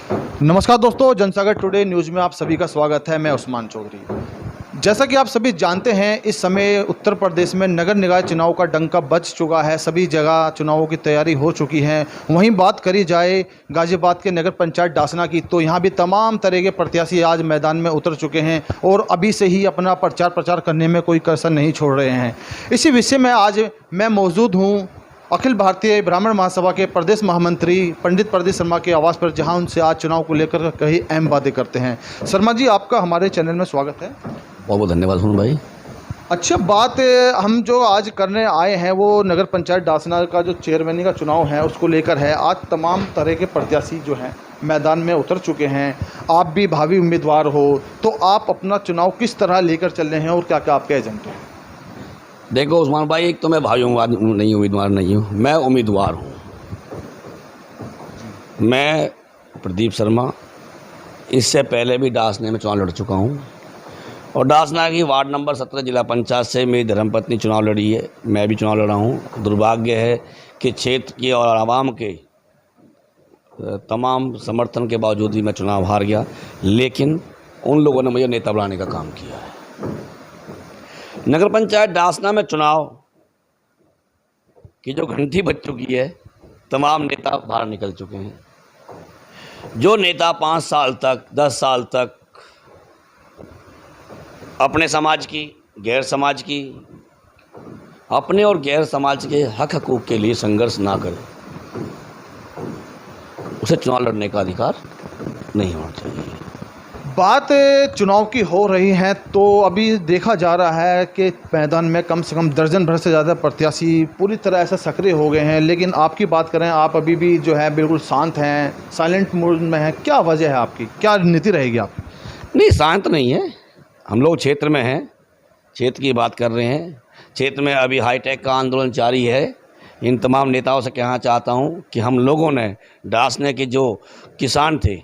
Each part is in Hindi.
नमस्कार दोस्तों, जनसागर टुडे न्यूज़ में आप सभी का स्वागत है। मैं उस्मान चौधरी। जैसा कि आप सभी जानते हैं, इस समय उत्तर प्रदेश में नगर निकाय चुनाव का डंका बज चुका है। सभी जगह चुनावों की तैयारी हो चुकी है। वहीं बात करी जाए गाज़ियाबाद के नगर पंचायत डासना की, तो यहाँ भी तमाम तरह के प्रत्याशी आज मैदान में उतर चुके हैं और अभी से ही अपना प्रचार करने में कोई कसर नहीं छोड़ रहे हैं। इसी विषय में आज मैं मौजूद हूँ अखिल भारतीय ब्राह्मण महासभा के प्रदेश महामंत्री पंडित प्रदीप शर्मा के आवास पर, जहां उनसे आज चुनाव को लेकर कई अहम बातें करते हैं। शर्मा जी, आपका हमारे चैनल में स्वागत है। बहुत बहुत धन्यवाद सुन भाई। अच्छा, बात हम जो आज करने आए हैं वो नगर पंचायत डासना का जो चेयरमैनी का चुनाव है उसको लेकर है। आज तमाम तरह के प्रत्याशी जो हैं मैदान में उतर चुके हैं। आप भी भावी उम्मीदवार हो, तो आप अपना चुनाव किस तरह लेकर चल रहे हैं और क्या क्या आपके एजेंडे हैं? देखो उस्मान भाई, एक तो मैं भाई नहीं उम्मीदवार नहीं हूँ, मैं उम्मीदवार हूँ। मैं प्रदीप शर्मा इससे पहले भी डासना में चुनाव लड़ चुका हूँ और डासना की वार्ड नंबर 17 जिला पंचायत से मेरी धर्मपत्नी चुनाव लड़ी है। मैं भी चुनाव लड़ा हूँ। दुर्भाग्य है कि क्षेत्र के और आवाम के तमाम समर्थन के बावजूद भी मैं चुनाव हार गया, लेकिन उन लोगों ने मुझे नेता बनाने का काम किया है। नगर पंचायत डासना में चुनाव की जो घंटी बज चुकी है, तमाम नेता बाहर निकल चुके हैं। जो नेता 5 साल तक 10 साल तक अपने समाज की, गैर समाज की, अपने और गैर समाज के हक हकूक़ के लिए संघर्ष ना करे, उसे चुनाव लड़ने का अधिकार नहीं होना चाहिए। बात चुनाव की हो रही है तो अभी देखा जा रहा है कि मैदान में कम से कम दर्जन भर से ज़्यादा प्रत्याशी पूरी तरह ऐसा सक्रिय हो गए हैं। लेकिन आपकी बात करें, आप अभी भी जो है बिल्कुल शांत हैं, साइलेंट मोड में हैं। क्या वजह है आपकी? क्या नीति रहेगी आपकी? नहीं, शांत नहीं है। हम लोग क्षेत्र में हैं, क्षेत्र की बात कर रहे हैं। क्षेत्र में अभी हाईटेक का आंदोलन जारी है। इन तमाम नेताओं से कहना चाहता हूं कि हम लोगों ने डासने के जो किसान थे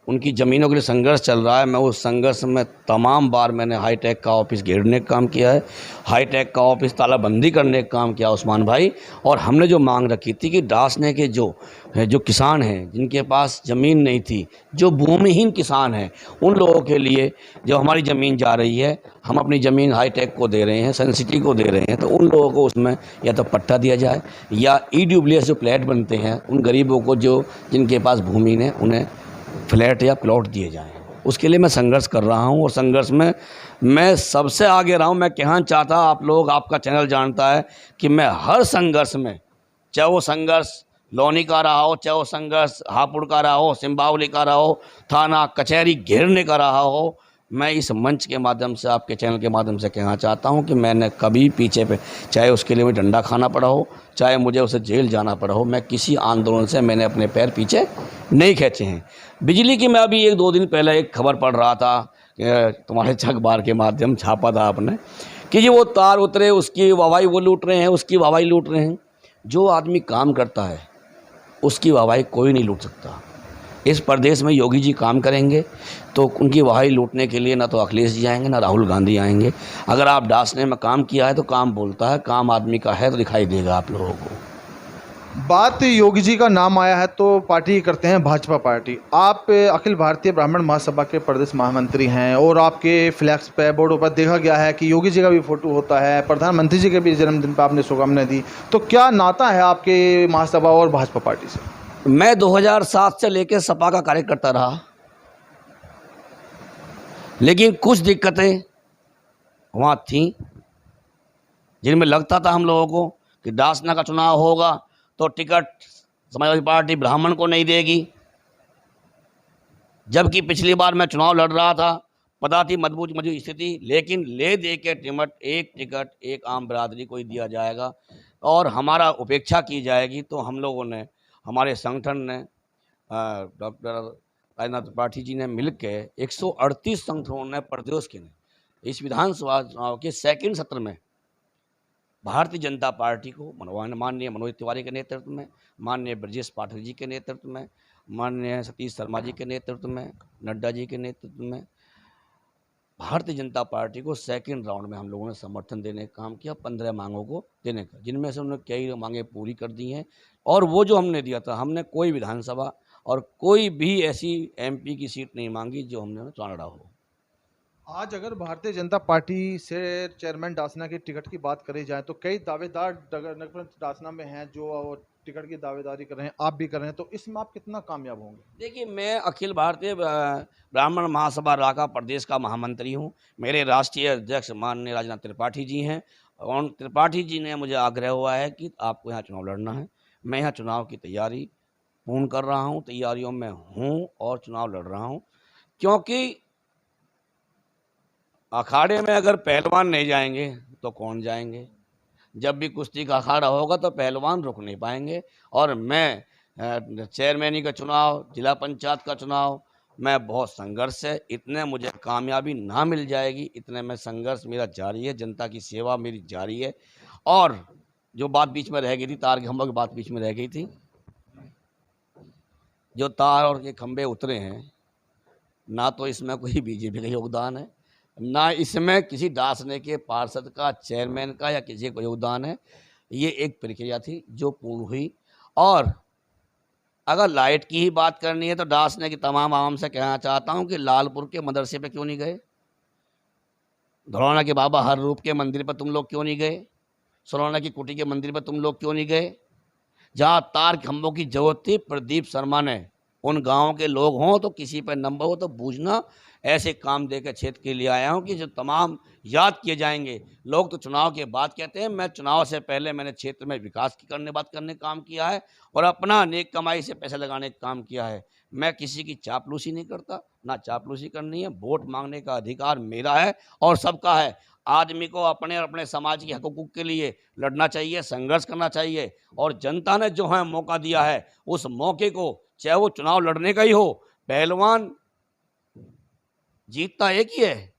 उनकी ज़मीनों के लिए संघर्ष चल रहा है। मैं उस संघर्ष में तमाम बार मैंने हाईटेक का ऑफिस घेरने का काम किया है, हाईटेक का ऑफिस तालाबंदी करने का काम किया उस्मान भाई। और हमने जो मांग रखी थी कि डासने के जो किसान हैं, जिनके पास ज़मीन नहीं थी, जो भूमिहीन किसान हैं, उन लोगों के लिए जो हमारी ज़मीन जा रही है, हम अपनी ज़मीन हाईटेक को दे रहे हैं, सन सिटी को दे रहे हैं, तो उन लोगों को उसमें या तो पट्टा दिया जाए या EWS जो फ्लैट बनते हैं उन गरीबों को जो जिनके पास भूमिहीन है उन्हें फ्लैट या प्लॉट दिए जाएं। उसके लिए मैं संघर्ष कर रहा हूं और संघर्ष में मैं सबसे आगे रहा हूं। मैं कहना चाहता, आप लोग, आपका चैनल जानता है कि मैं हर संघर्ष में, चाहे वो संघर्ष लौनी का रहा हो, चाहे वो संघर्ष हापुड़ का रहा हो, सिम्बावली का रहा हो, थाना कचहरी घेरने का रहा हो, मैं इस मंच के माध्यम से, आपके चैनल के माध्यम से कहना चाहता हूं कि मैंने कभी पीछे पे, चाहे उसके लिए मुझे डंडा खाना पड़ा हो, चाहे मुझे उसे जेल जाना पड़ा हो, मैं किसी आंदोलन से मैंने अपने पैर पीछे नहीं खींचे हैं। बिजली की मैं अभी 1-2 दिन पहले एक खबर पढ़ रहा था, तुम्हारे अखबार के माध्यम छापा था आपने, कि जी वो तार उतरे, उसकी वाहवाही वो लूट रहे हैं, उसकी वाहवाही लूट रहे हैं। जो आदमी काम करता है उसकी वाहवाही कोई नहीं लूट सकता। इस प्रदेश में योगी जी काम करेंगे तो उनकी वाहवाही लूटने के लिए ना तो अखिलेश जी आएंगे, ना राहुल गांधी आएंगे। अगर आप डासने में काम किया है तो काम बोलता है, काम आदमी का है तो दिखाई देगा आप लोगों को। बात योगी जी का नाम आया है तो पार्टी करते हैं भाजपा पार्टी। आप अखिल भारतीय ब्राह्मण महासभा के प्रदेश महामंत्री हैं और आपके फ्लैक्स पे, बोर्डों पर देखा गया है कि योगी जी का भी फोटो होता है, प्रधानमंत्री जी के भी जन्मदिन पर आपने शुभकामनाएं दी। तो क्या नाता है आपके महासभा और भाजपा पार्टी से? मैं 2007 से लेकर सपा का कार्यकर्ता रहा, लेकिन कुछ दिक्कतें वहाँ थीं जिनमें लगता था हम लोगों को कि डासना का चुनाव होगा तो टिकट समाजवादी पार्टी ब्राह्मण को नहीं देगी। जबकि पिछली बार मैं चुनाव लड़ रहा था, पता थी मजबूत स्थिति, लेकिन ले दे के एक टिकट एक आम बिरादरी को ही दिया जाएगा और हमारा उपेक्षा की जाएगी। तो हम लोगों ने, हमारे संगठन ने, डॉक्टर राजनाथ त्रिपाठी जी ने मिलकर 138 संगठनों ने, प्रदेश के ने, इस विधानसभा चुनाव के सेकंड सत्र में भारतीय जनता पार्टी को माननीय मनोज तिवारी के नेतृत्व में, माननीय ब्रजेश पाठक जी के नेतृत्व में, माननीय सतीश शर्मा जी के नेतृत्व में, नड्डा जी के नेतृत्व में, भारतीय जनता पार्टी को सेकंड राउंड में हम लोगों ने समर्थन देने का काम किया, 15 मांगों को देने का, जिनमें से उन्होंने कई मांगें पूरी कर दी हैं। और वो जो हमने दिया था, हमने कोई विधानसभा और कोई भी ऐसी एमपी की सीट नहीं मांगी जो हमने चुनाव लड़ा हो। आज अगर भारतीय जनता पार्टी से चेयरमैन डासना की टिकट की बात करी जाए तो कई दावेदार नगर डासना में हैं जो टिकट की दावेदारी कर रहे हैं, आप भी कर रहे हैं, तो इसमें आप कितना कामयाब होंगे? देखिए, मैं अखिल भारतीय ब्राह्मण महासभा राका प्रदेश का महामंत्री हूँ। मेरे राष्ट्रीय अध्यक्ष माननीय राजनाथ त्रिपाठी जी हैं और त्रिपाठी जी ने मुझे आग्रह हुआ है कि आपको यहाँ चुनाव लड़ना है। मैं यहाँ चुनाव की तैयारी पूर्ण कर रहा हूँ, तैयारियों में हूँ और चुनाव लड़ रहा हूँ, क्योंकि अखाड़े में अगर पहलवान नहीं जाएंगे तो कौन जाएंगे। जब भी कुश्ती का अखाड़ा होगा तो पहलवान रुक नहीं पाएंगे। और मैं चेयरमैनी का चुनाव, जिला पंचायत का चुनाव, मैं बहुत संघर्ष है, इतने मुझे कामयाबी ना मिल जाएगी, इतने में संघर्ष मेरा जारी है, जनता की सेवा मेरी जारी है। और जो बात बीच में रह गई थी, तार के खंभों की बात बीच में रह गई थी, जो तार और के खंभे उतरे हैं, ना तो इसमें कोई बीजेपी का योगदान है, ना इसमें किसी दासने के पार्षद का, चेयरमैन का या किसी का योगदान है। ये एक प्रक्रिया थी जो पूर्ण हुई। और अगर लाइट की ही बात करनी है तो दासने की तमाम आवाम से कहना चाहता हूँ कि लालपुर के मदरसे पे क्यों नहीं गए, धरौना के बाबा हर रूप के मंदिर पर तुम लोग क्यों नहीं गए, सरोना की कुटी के मंदिर पर तुम लोग क्यों नहीं गए। जहाँ तार खंभों की जरूरत थी, प्रदीप शर्मा ने उन गाँव के लोग हों तो किसी पर नंबर हो तो बूझना, ऐसे काम देकर क्षेत्र के लिए आया हूं कि जो तमाम याद किए जाएंगे। लोग तो चुनाव के बाद कहते हैं, मैं चुनाव से पहले मैंने क्षेत्र में विकास की बात करने का काम किया है और अपना नेक कमाई से पैसे लगाने का काम किया है। मैं किसी की चापलूसी नहीं करता, ना चापलूसी करनी है। वोट मांगने का अधिकार मेरा है और सबका है। आदमी को अपने और अपने समाज के हकूक़ के लिए लड़ना चाहिए, संघर्ष करना चाहिए। और जनता ने जो है मौका दिया है, उस मौके को, चाहे वो चुनाव लड़ने का ही हो, पहलवान जीतता एक ही है।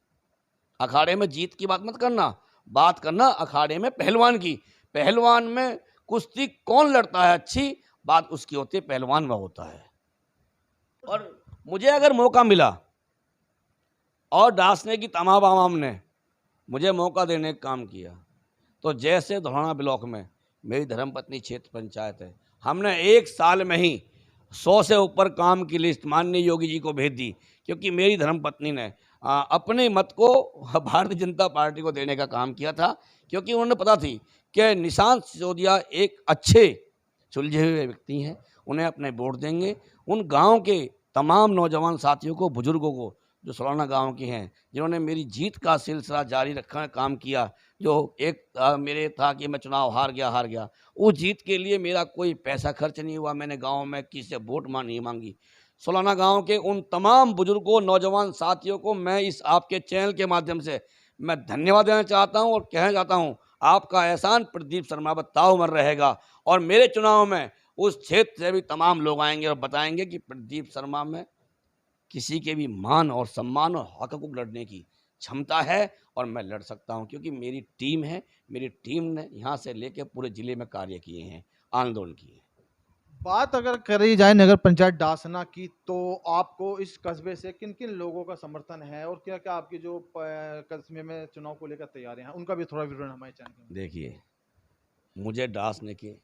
अखाड़े में जीत की बात मत करना, बात करना अखाड़े में पहलवान की। पहलवान में कुश्ती कौन लड़ता है, अच्छी बात उसकी होती है, पहलवान में होता है। और मुझे अगर मौका मिला और दासने की तमाम आवाम ने मुझे मौका देने का काम किया, तो जैसे धरौना ब्लॉक में मेरी धर्मपत्नी क्षेत्र पंचायत है, हमने एक साल में ही 100 से ऊपर काम की लिस्ट माननीय योगी जी को भेज दी, क्योंकि मेरी धर्मपत्नी ने अपने मत को भारतीय जनता पार्टी को देने का काम किया था, क्योंकि उन्होंने पता थी कि निशांत सिसोदिया एक अच्छे सुलझे हुए व्यक्ति हैं, उन्हें अपने वोट देंगे। उन गांव के तमाम नौजवान साथियों को, बुजुर्गों को, जो सरोना गांव के हैं, जिन्होंने मेरी जीत का सिलसिला जारी रखने का काम किया, जो एक मेरे था कि मैं चुनाव हार गया, उस जीत के लिए मेरा कोई पैसा खर्च नहीं हुआ, मैंने गांव में किसी से वोट नहीं मांगी। सरोना गांव के उन तमाम बुजुर्गों, नौजवान साथियों को मैं इस आपके चैनल के माध्यम से मैं धन्यवाद देना चाहता हूं और कहना चाहता हूं, आपका एहसान प्रदीप शर्मा पर ताउमर रहेगा। और मेरे चुनाव में उस क्षेत्र से भी तमाम लोग आएंगे और बताएंगे कि प्रदीप शर्मा में किसी के भी मान और सम्मान और हक को लड़ने की क्षमता है और मैं लड़ सकता हूं, क्योंकि मेरी टीम है। मेरी टीम ने यहाँ से लेकर पूरे ज़िले में कार्य किए हैं, आंदोलन किए हैं। बात अगर करी जाए नगर पंचायत डासना की, तो आपको इस कस्बे से किन किन लोगों का समर्थन है और क्या क्या आपकी जो कस्बे में चुनाव को लेकर तैयारियां हैं, उनका भी थोड़ा विवरण हमारे चैनल में। देखिए, मुझे डासने के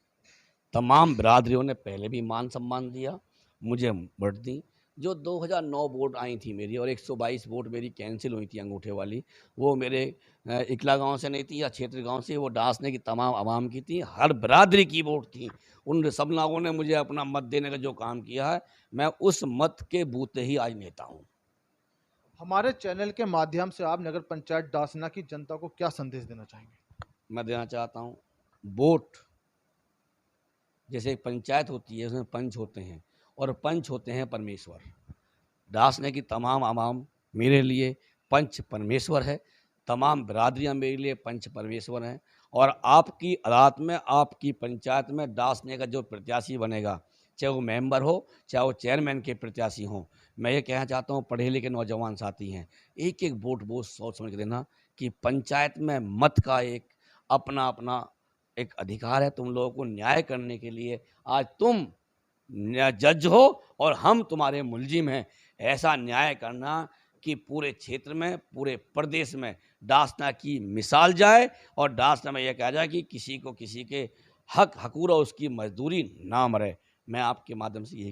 तमाम बिरादरियों ने पहले भी मान सम्मान दिया, मुझे वोट दी। जो 2009 वोट आई थी मेरी और 122 वोट मेरी कैंसिल हुई थी अंगूठे वाली, वो मेरे इकला गांव से नहीं थी या क्षेत्र गांव से, वो डासने की तमाम आवाम की थी, हर बिरादरी की वोट थी। उन सब लोगों ने मुझे अपना मत देने का जो काम किया है, मैं उस मत के बूते ही आज नेता हूँ। हमारे चैनल के माध्यम से आप नगर पंचायत डासना की जनता को क्या संदेश देना चाहेंगे? मैं देना चाहता हूँ, वोट जैसे एक पंचायत होती है, उसमें पंच होते हैं और पंच होते हैं परमेश्वर। डासने की तमाम आवाम मेरे लिए पंच परमेश्वर है, तमाम बिरादरियाँ मेरे लिए पंच परमेश्वर हैं। और आपकी अदालत में, आपकी पंचायत में डासने का जो प्रत्याशी बनेगा, चाहे वो मेंबर हो, चाहे वो चेयरमैन के प्रत्याशी हों, मैं ये कहना चाहता हूँ, पढ़े लिखे नौजवान साथी हैं, एक एक वोट बहुत सोच समझ के देना कि पंचायत में मत का एक अपना अपना एक अधिकार है। तुम लोगों को न्याय करने के लिए आज तुम जज हो और हम तुम्हारे मुलजिम हैं। ऐसा न्याय करना कि पूरे क्षेत्र में, पूरे प्रदेश में डासना की मिसाल जाए और डासना में यह कहा जाए कि किसी को किसी के हक हकूर और उसकी मजदूरी ना मरे। मैं आपके माध्यम से यही